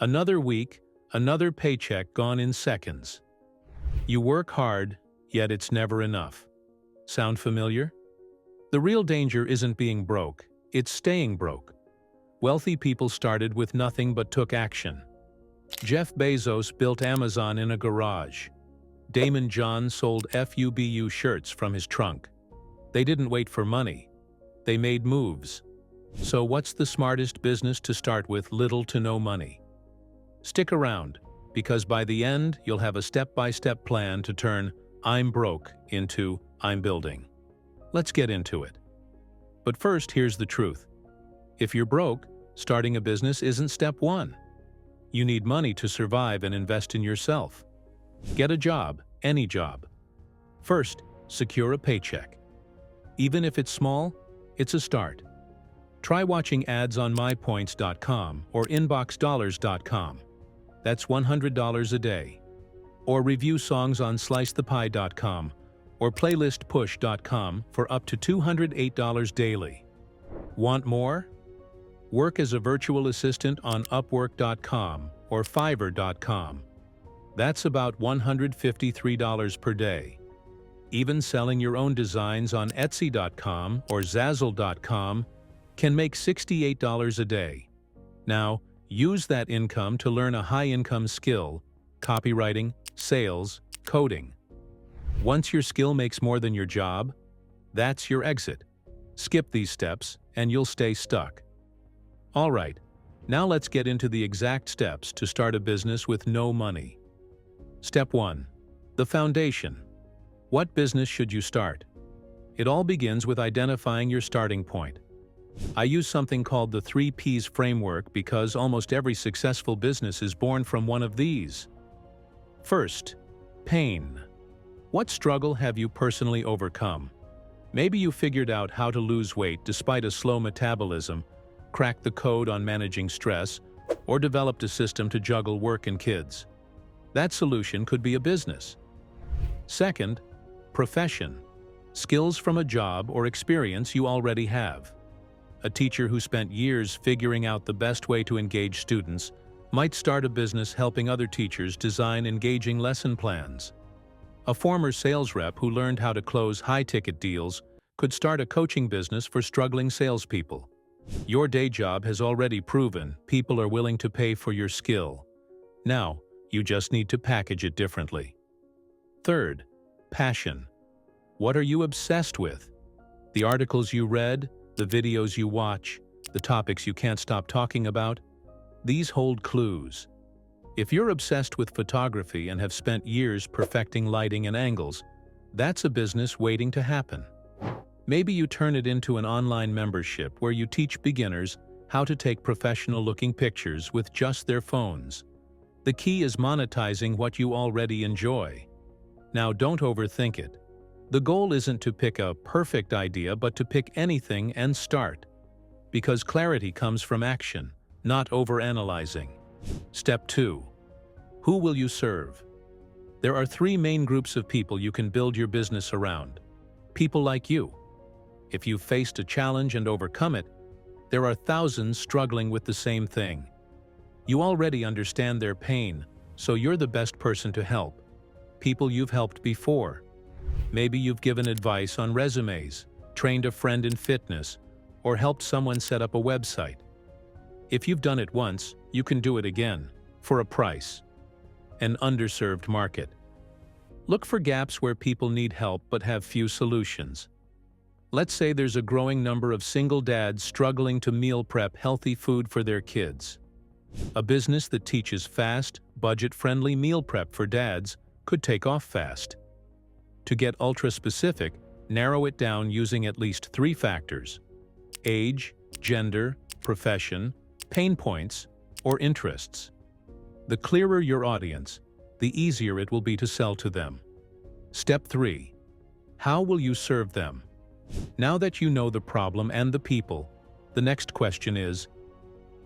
Another week, another paycheck gone in seconds. You work hard, yet it's never enough. Sound familiar? The real danger isn't being broke, it's staying broke. Wealthy people started with nothing but took action. Jeff Bezos built Amazon in a garage. Damon John sold FUBU shirts from his trunk. They didn't wait for money. They made moves. So what's the smartest business to start with little to no money? Stick around, because by the end you'll have a step-by-step plan to turn "I'm broke" into "I'm building." Let's get into it. But first, here's the truth. If you're broke, starting a business isn't step one. You need money to survive and invest in yourself. Get a job, any job. First, secure a paycheck. Even if it's small, it's a start. Try watching ads on mypoints.com or inboxdollars.com. That's $100 a day. Or review songs on slicethepie.com or playlistpush.com for up to $208 daily. Want more? Work as a virtual assistant on upwork.com or fiverr.com. That's about $153 per day. Even selling your own designs on etsy.com or zazzle.com can make $68 a day. Now, use that income to learn a high-income skill: copywriting, sales, coding. Once your skill makes more than your job, that's your exit. Skip these steps and you'll stay stuck. All right, now let's get into the exact steps to start a business with no money. Step 1. The foundation. What business should you start? It all begins with identifying your starting point. I use something called the 3 Ps framework because almost every successful business is born from one of these. First, pain. What struggle have you personally overcome? Maybe you figured out how to lose weight despite a slow metabolism, cracked the code on managing stress, or developed a system to juggle work and kids. That solution could be a business. Second, profession. Skills from a job or experience you already have. A teacher who spent years figuring out the best way to engage students might start a business helping other teachers design engaging lesson plans. A former sales rep who learned how to close high-ticket deals could start a coaching business for struggling salespeople. Your day job has already proven people are willing to pay for your skill. Now, you just need to package it differently. Third, passion. What are you obsessed with? The articles you read, the videos you watch, the topics you can't stop talking about? These hold clues. If you're obsessed with photography and have spent years perfecting lighting and angles, that's a business waiting to happen. Maybe you turn it into an online membership where you teach beginners how to take professional-looking pictures with just their phones. The key is monetizing what you already enjoy. Now, don't overthink it. The goal isn't to pick a perfect idea, but to pick anything and start. Because clarity comes from action, not overanalyzing. Step 2. Who will you serve? There are 3 main groups of people you can build your business around. People like you. If you've faced a challenge and overcome it, there are thousands struggling with the same thing. You already understand their pain, so you're the best person to help. People you've helped before. Maybe you've given advice on resumes, trained a friend in fitness, or helped someone set up a website. If you've done it once, you can do it again, for a price. An underserved market. Look for gaps where people need help but have few solutions. Let's say there's a growing number of single dads struggling to meal prep healthy food for their kids. A business that teaches fast, budget-friendly meal prep for dads could take off fast. To get ultra-specific, narrow it down using at least 3 factors: age, gender, profession, pain points, or interests. The clearer your audience, the easier it will be to sell to them. Step 3. How will you serve them? Now that you know the problem and the people, the next question is,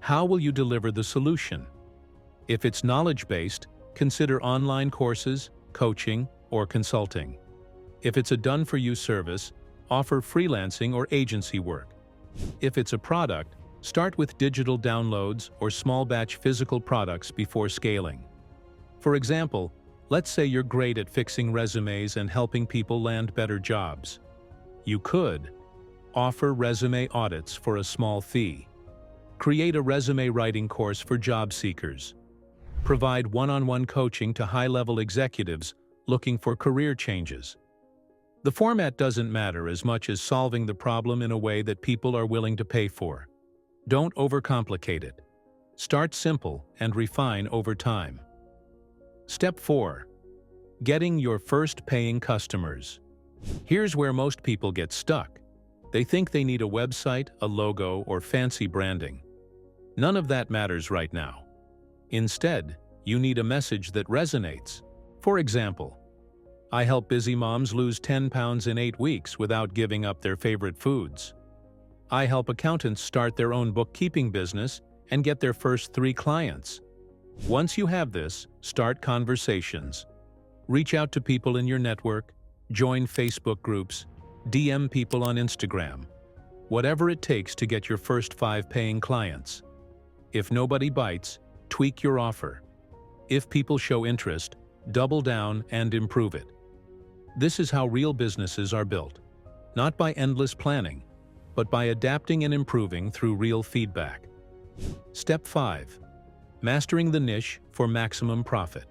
how will you deliver the solution? If it's knowledge-based, consider online courses, coaching, or consulting. If it's a done-for-you service, offer freelancing or agency work. If it's a product, Start with digital downloads or small-batch physical products before scaling. For example, let's say you're great at fixing resumes and helping people land better jobs. You could offer resume audits for a small fee. Create a resume writing course for job seekers. Provide one-on-one coaching to high-level executives looking for career changes. The format doesn't matter as much as solving the problem in a way that people are willing to pay for. Don't overcomplicate it. Start simple and refine over time. Step 4. Getting your first paying customers. Here's where most people get stuck. They think they need a website, a logo, or fancy branding. None of that matters right now. Instead, you need a message that resonates. For example, I help busy moms lose 10 pounds in 8 weeks without giving up their favorite foods. I help accountants start their own bookkeeping business and get their first 3 clients. Once you have this, start conversations. Reach out to people in your network, join Facebook groups, DM people on Instagram. Whatever it takes to get your first 5 paying clients. If nobody bites, tweak your offer. If people show interest, double down and improve it. This is how real businesses are built. Not by endless planning, but by adapting and improving through real feedback. Step 5. Mastering the niche for maximum profit.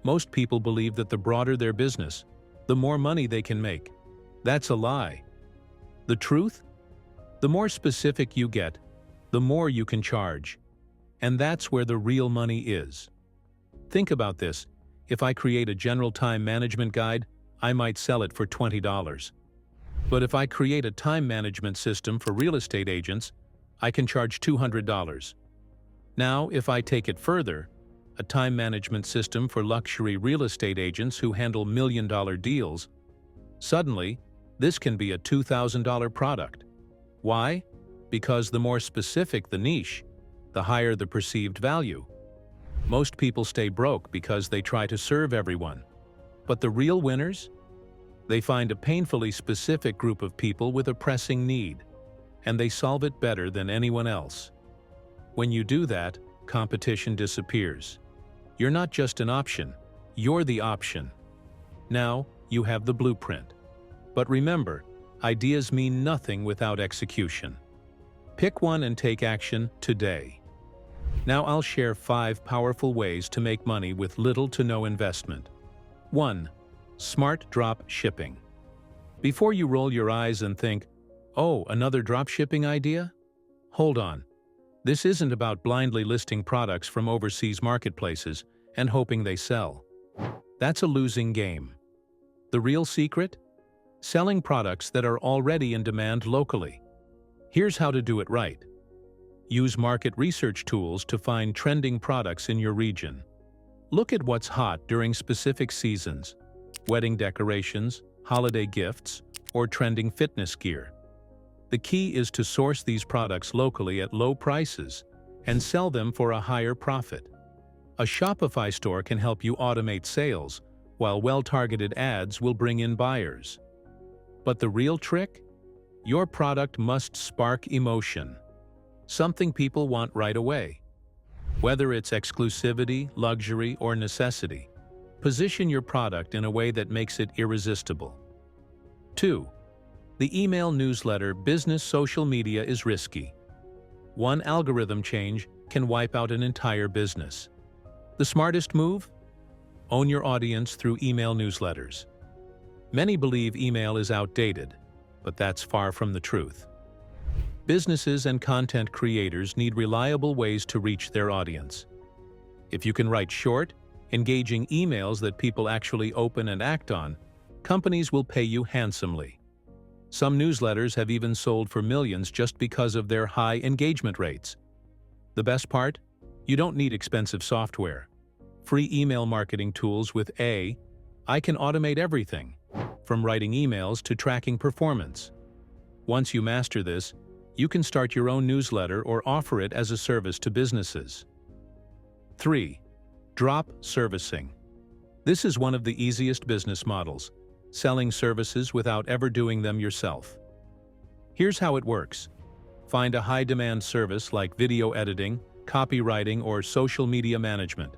Most people believe that the broader their business, the more money they can make. That's a lie. The truth? The more specific you get, the more you can charge. And that's where the real money is. Think about this. If I create a general time management guide, I might sell it for $20. But if I create a time management system for real estate agents, I can charge $200. Now, if I take it further, a time management system for luxury real estate agents who handle million-dollar deals, suddenly, this can be a $2,000 product. Why? Because the more specific the niche, the higher the perceived value. Most people stay broke because they try to serve everyone. But the real winners? They find a painfully specific group of people with a pressing need, and they solve it better than anyone else. When you do that, competition disappears. You're not just an option, you're the option. Now, you have the blueprint. But remember, ideas mean nothing without execution. Pick one and take action today. Now I'll share 5 powerful ways to make money with little to no investment. 1. Smart drop shipping. Before you roll your eyes and think, oh, another drop shipping idea? Hold on. This isn't about blindly listing products from overseas marketplaces and hoping they sell. That's a losing game. The real secret? Selling products that are already in demand locally. Here's how to do it right. Use market research tools to find trending products in your region. Look at what's hot during specific seasons, wedding decorations, holiday gifts, or trending fitness gear. The key is to source these products locally at low prices and sell them for a higher profit. A Shopify store can help you automate sales, while well-targeted ads will bring in buyers. But the real trick? Your product must spark emotion. Something people want right away. Whether it's exclusivity, luxury, or necessity, position your product in a way that makes it irresistible. 2. The email newsletter business social media is risky. One algorithm change can wipe out an entire business. The smartest move? Own your audience through email newsletters. Many believe email is outdated, but that's far from the truth. Businesses and content creators need reliable ways to reach their audience. If you can write short, engaging emails that people actually open and act on, companies will pay you handsomely. Some newsletters have even sold for millions just because of their high engagement rates. The best part? You don't need expensive software. Free email marketing tools with I can automate everything, from writing emails to tracking performance. Once you master this, you can start your own newsletter or offer it as a service to businesses. 3. Drop servicing. This is one of the easiest business models, selling services without ever doing them yourself. Here's how it works. Find a high-demand service like video editing, copywriting, or social media management.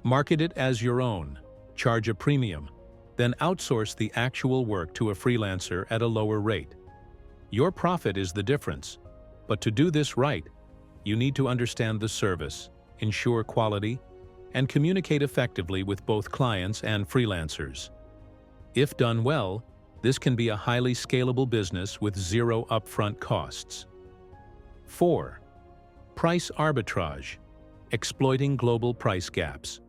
Market it as your own, charge a premium, then outsource the actual work to a freelancer at a lower rate. Your profit is the difference. But to do this right, you need to understand the service, ensure quality, and communicate effectively with both clients and freelancers. If done well, this can be a highly scalable business with zero upfront costs. 4. Price arbitrage, exploiting global price gaps.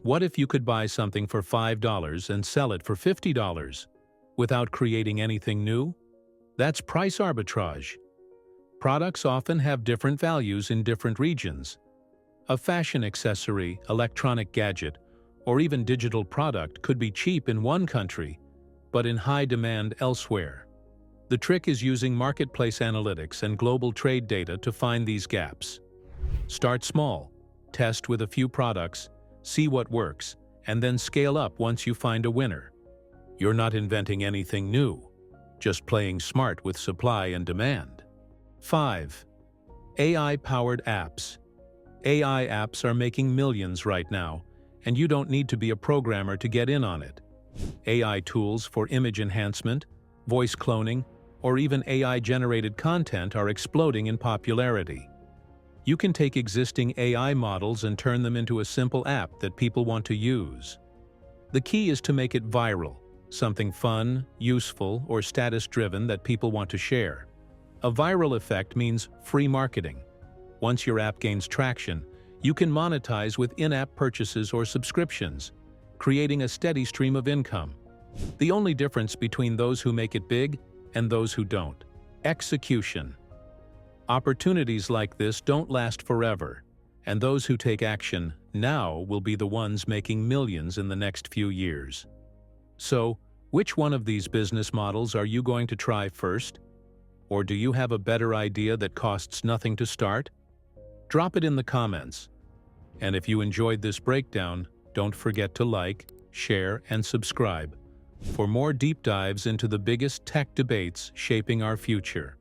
What if you could buy something for $5 and sell it for $50 without creating anything new? That's price arbitrage. Products often have different values in different regions. A fashion accessory, electronic gadget, or even digital product could be cheap in one country, but in high demand elsewhere. The trick is using marketplace analytics and global trade data to find these gaps. Start small, test with a few products, see what works, and then scale up once you find a winner. You're not inventing anything new, just playing smart with supply and demand. 5. AI-powered apps. AI apps are making millions right now, and you don't need to be a programmer to get in on it. AI tools for image enhancement, voice cloning, or even AI-generated content are exploding in popularity. You can take existing AI models and turn them into a simple app that people want to use. The key is to make it viral, something fun, useful, or status-driven that people want to share. A viral effect means free marketing. Once your app gains traction, you can monetize with in-app purchases or subscriptions, creating a steady stream of income. The only difference between those who make it big and those who don't. Execution. Opportunities like this don't last forever, and those who take action now will be the ones making millions in the next few years. So, which one of these business models are you going to try first? Or do you have a better idea that costs nothing to start? Drop it in the comments. And if you enjoyed this breakdown, don't forget to like, share, and subscribe for more deep dives into the biggest tech debates shaping our future.